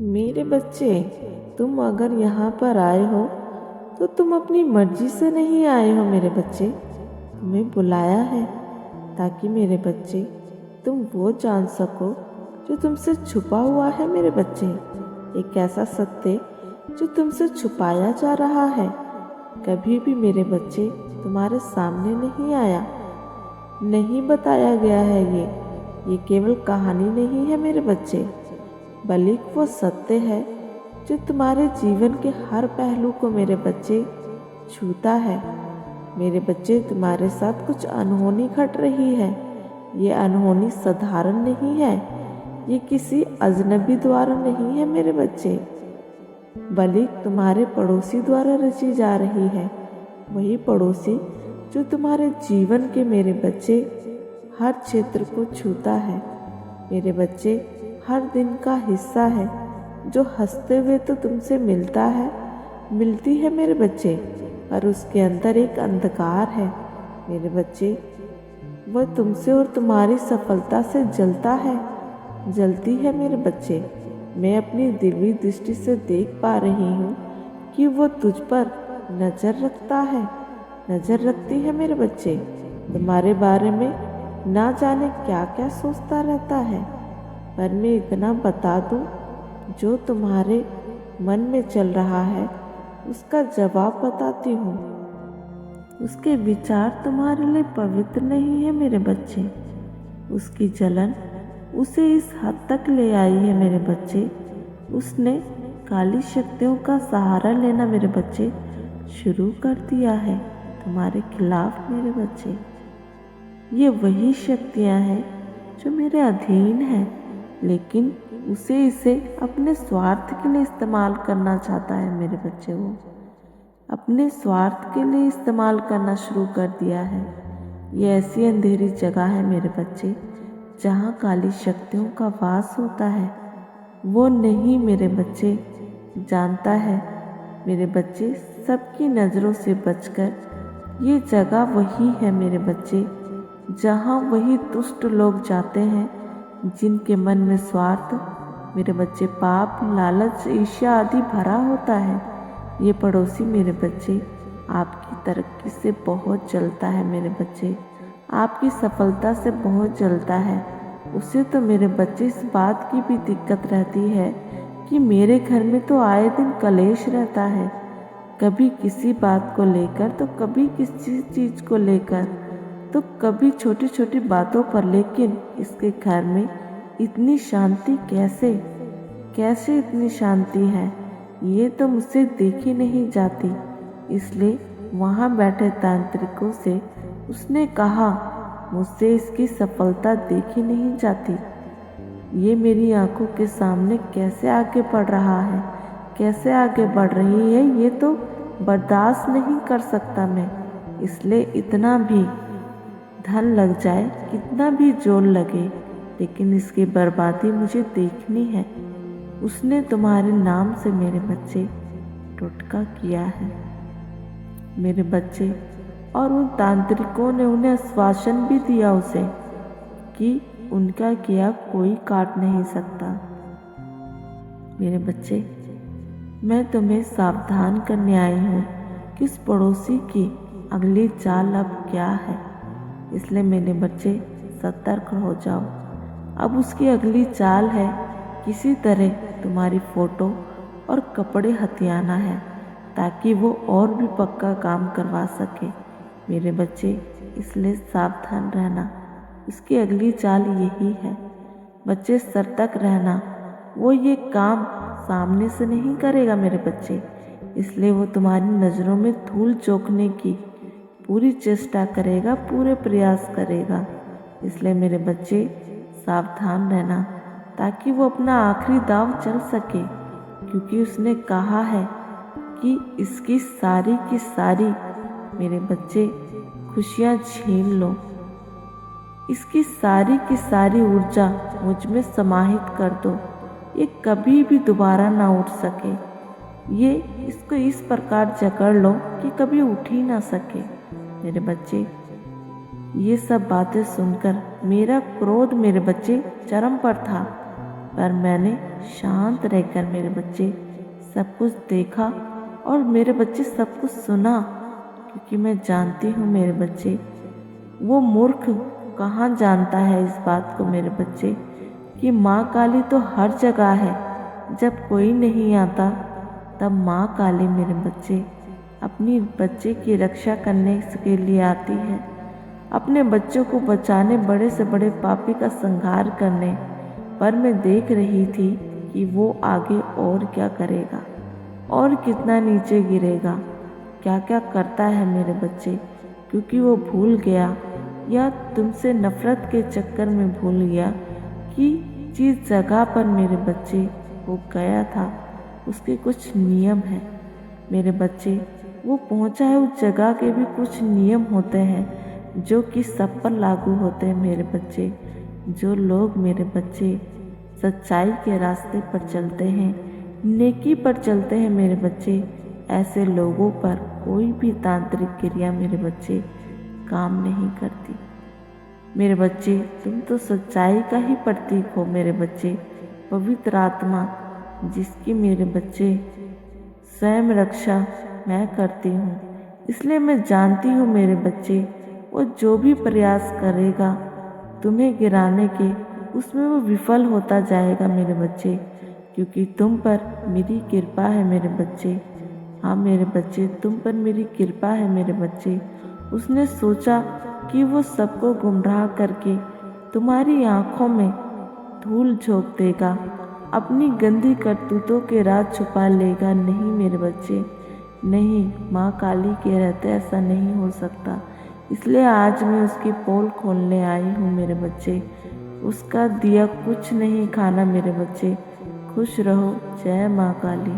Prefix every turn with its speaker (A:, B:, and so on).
A: मेरे बच्चे, तुम अगर यहाँ पर आए हो तो तुम अपनी मर्जी से नहीं आए हो मेरे बच्चे। तुम्हें बुलाया है ताकि मेरे बच्चे तुम वो जान सको जो तुमसे छुपा हुआ है मेरे बच्चे। एक ऐसा सत्य जो तुमसे छुपाया जा रहा है कभी भी मेरे बच्चे तुम्हारे सामने नहीं आया, नहीं बताया गया है। ये केवल कहानी नहीं है मेरे बच्चे, बल्कि वो सत्य है जो तुम्हारे जीवन के हर पहलू को मेरे बच्चे छूता है। मेरे बच्चे, तुम्हारे साथ कुछ अनहोनी घट रही है। ये अनहोनी साधारण नहीं है, ये किसी अजनबी द्वारा नहीं है मेरे बच्चे, बल्कि तुम्हारे पड़ोसी द्वारा रची जा रही है। वही पड़ोसी जो तुम्हारे जीवन के मेरे बच्चे हर क्षेत्र को छूता है। मेरे बच्चे, हर दिन का हिस्सा है जो हंसते हुए तो तुमसे मिलती है मेरे बच्चे, पर उसके अंदर एक अंधकार है मेरे बच्चे। वह तुमसे और तुम्हारी सफलता से जलती है मेरे बच्चे। मैं अपनी दिव्य दृष्टि से देख पा रही हूँ कि वो तुझ पर नजर रखती है मेरे बच्चे। तुम्हारे बारे में ना जाने क्या क्या सोचता रहता है, पर मैं इतना बता दूं, जो तुम्हारे मन में चल रहा है उसका जवाब बताती हूँ। उसके विचार तुम्हारे लिए पवित्र नहीं है मेरे बच्चे। उसकी जलन उसे इस हद तक ले आई है मेरे बच्चे। उसने काली शक्तियों का सहारा लेना मेरे बच्चे शुरू कर दिया है तुम्हारे खिलाफ मेरे बच्चे। ये वही शक्तियाँ हैं जो मेरे अधीन हैं, लेकिन इसे अपने स्वार्थ के लिए इस्तेमाल करना चाहता है मेरे बच्चे। वो अपने स्वार्थ के लिए इस्तेमाल करना शुरू कर दिया है। ये ऐसी अंधेरी जगह है मेरे बच्चे जहाँ काली शक्तियों का वास होता है। वो नहीं मेरे बच्चे जानता है मेरे बच्चे, सबकी नज़रों से बचकर ये जगह वही है मेरे बच्चे जहाँ वही दुष्ट लोग जाते हैं जिनके मन में स्वार्थ मेरे बच्चे, पाप, लालच, ईर्ष्या आदि भरा होता है। ये पड़ोसी मेरे बच्चे आपकी तरक्की से बहुत जलता है मेरे बच्चे, आपकी सफलता से बहुत जलता है। उसे तो मेरे बच्चे इस बात की भी दिक्कत रहती है कि मेरे घर में तो आए दिन कलेश रहता है, कभी किसी बात को लेकर तो कभी किसी चीज़ को लेकर, तो कभी छोटी छोटी बातों पर। लेकिन इसके घर में इतनी शांति कैसे इतनी शांति है, ये तो मुझसे देखी नहीं जाती। इसलिए वहाँ बैठे तांत्रिकों से उसने कहा, मुझसे इसकी सफलता देखी नहीं जाती। ये मेरी आंखों के सामने कैसे आगे बढ़ रहा है, कैसे आगे बढ़ रही है, ये तो बर्दाश्त नहीं कर सकता मैं। इसलिए इतना भी धन लग जाए, कितना भी जोर लगे, लेकिन इसकी बर्बादी मुझे देखनी है। उसने तुम्हारे नाम से मेरे बच्चे टोटका किया है मेरे बच्चे, और उन तांत्रिकों ने उन्हें आश्वासन भी दिया उसे कि उनका किया कोई काट नहीं सकता। मेरे बच्चे, मैं तुम्हें सावधान करने आई हूँ कि उस पड़ोसी की अगली चाल अब क्या है। इसलिए मेरे बच्चे सतर्क हो जाओ। अब उसकी अगली चाल है किसी तरह तुम्हारी फोटो और कपड़े हथियाना है ताकि वो और भी पक्का काम करवा सके मेरे बच्चे। इसलिए सावधान रहना, उसकी अगली चाल यही है। बच्चे सतर्क रहना, वो ये काम सामने से नहीं करेगा मेरे बच्चे। इसलिए वो तुम्हारी नज़रों में धूल झोंकने की पूरी चेष्टा करेगा, पूरे प्रयास करेगा। इसलिए मेरे बच्चे सावधान रहना ताकि वो अपना आखिरी दांव चल सके, क्योंकि उसने कहा है कि इसकी सारी की सारी मेरे बच्चे खुशियाँ छीन लो, इसकी सारी की सारी ऊर्जा मुझ में समाहित कर दो, ये कभी भी दोबारा ना उठ सके। ये इसको इस प्रकार जकड़ लो कि कभी उठ ही ना सके मेरे बच्चे। ये सब बातें सुनकर मेरा क्रोध मेरे बच्चे चरम पर था। पर मैंने शांत रहकर मेरे बच्चे सब कुछ देखा और मेरे बच्चे सब कुछ सुना, क्योंकि मैं जानती हूँ मेरे बच्चे, वो मूर्ख कहाँ जानता है इस बात को मेरे बच्चे, कि माँ काली तो हर जगह है। जब कोई नहीं आता तब माँ काली मेरे बच्चे अपनी बच्चे की रक्षा करने के लिए आती है, अपने बच्चों को बचाने, बड़े से बड़े पापी का संहार करने। पर मैं देख रही थी कि वो आगे और क्या करेगा और कितना नीचे गिरेगा, क्या क्या करता है मेरे बच्चे, क्योंकि वो भूल गया या तुमसे नफरत के चक्कर में भूल गया कि जिस जगह पर मेरे बच्चे वो गया था उसके कुछ नियम हैं मेरे बच्चे। वो पहुंचा है उस जगह के भी कुछ नियम होते हैं जो कि सब पर लागू होते हैं मेरे बच्चे। जो लोग मेरे बच्चे सच्चाई के रास्ते पर चलते हैं, नेकी पर चलते हैं मेरे बच्चे, ऐसे लोगों पर कोई भी तांत्रिक क्रिया मेरे बच्चे काम नहीं करती। मेरे बच्चे तुम तो सच्चाई का ही प्रतीक हो मेरे बच्चे, पवित्र आत्मा जिसकी मेरे बच्चे स्वयं रक्षा मैं करती हूँ। इसलिए मैं जानती हूँ मेरे बच्चे, वो जो भी प्रयास करेगा तुम्हें गिराने के, उसमें वो विफल होता जाएगा मेरे बच्चे, क्योंकि तुम पर मेरी कृपा है मेरे बच्चे। हाँ मेरे बच्चे, तुम पर मेरी कृपा है मेरे बच्चे। उसने सोचा कि वो सबको गुमराह करके तुम्हारी आंखों में धूल झोंक देगा, अपनी गंदी करतूतों के राज छुपा लेगा। नहीं मेरे बच्चे, नहीं, माँ काली के रहते ऐसा नहीं हो सकता। इसलिए आज मैं उसकी पोल खोलने आई हूँ मेरे बच्चे। उसका दिया कुछ नहीं खाना मेरे बच्चे। खुश रहो। जय माँ काली।